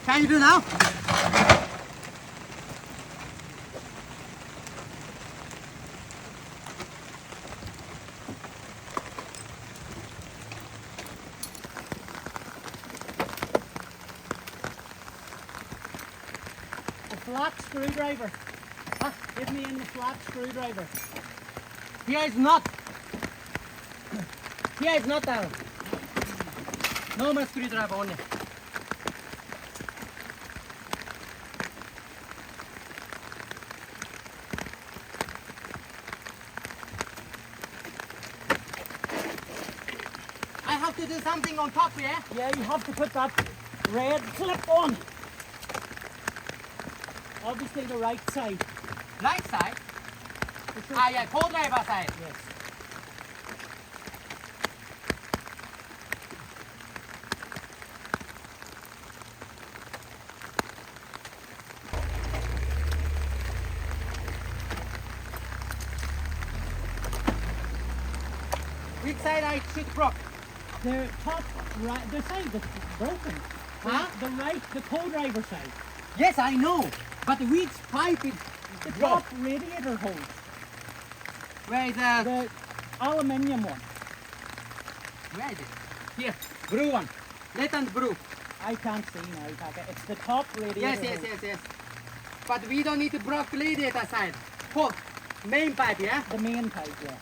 Can you do now? A flat screwdriver. Huh? Give me in the flat screwdriver. Here is not. Here is not down. Normal screwdriver only. I have to do something on top here. Yeah, you have to put that red clip on. Obviously the right side. Right side. Ah, yeah, co-driver side. Yes. Which side I should broke? The top right, the side that's broken. Huh? The right, the co-driver side. Yes, I know. But which pipe is The broke? top radiator hose. Where is the... The aluminium one. Where is it? Here, blue one. Red and blue. I can't see now, Taka. It's the top radiator Yes, hose. yes, yes, yes. But we don't need to block radiator side. For main pipe, yeah? The main pipe, yes.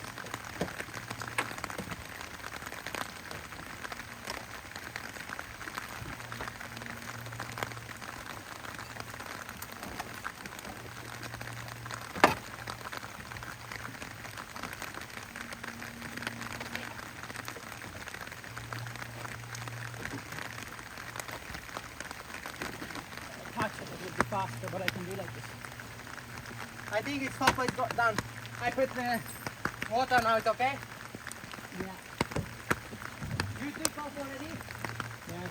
Patch it would be faster, but I can do like this. I think it's top is got done. I put the water now, it's okay? Yeah. You think off already? Yes.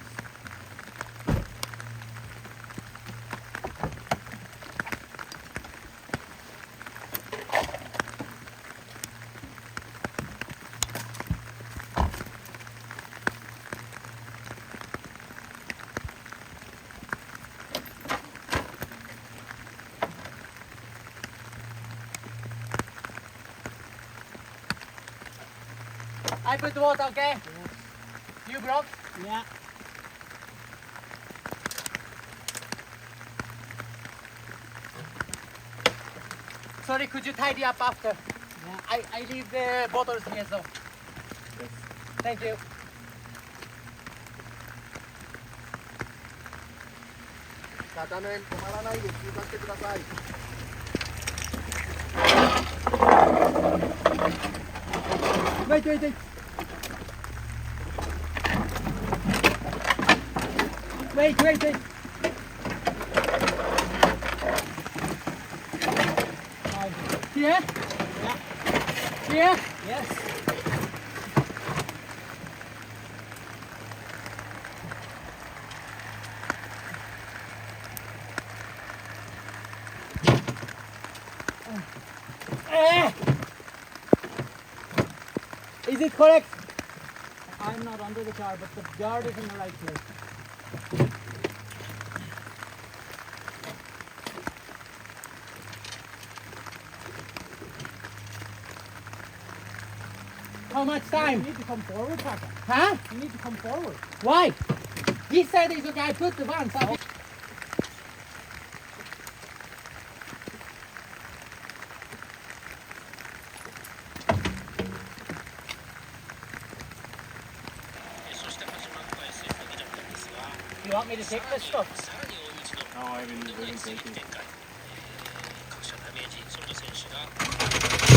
I put water, okay? Yes. You broke? Yeah. Sorry, could you tidy up after? Yeah. I leave the bottles here, so. Yes. Thank you. 片面止まらないで通過してください。Wait, wait, wait. Wait, wait, wait. Here? Yeah. Here? Yes. Is it correct? I'm not under the car, but the guard is in the right place. How much You time? need to come forward, Taka. Huh? You need to come forward. Why? He said it's okay. I put the one. So そして始まった SF ジャパンですが、 You want me to take this stuff? さらに大道の No, I mean, 動きすぎる展開。各社ダメージ、ソルト選手が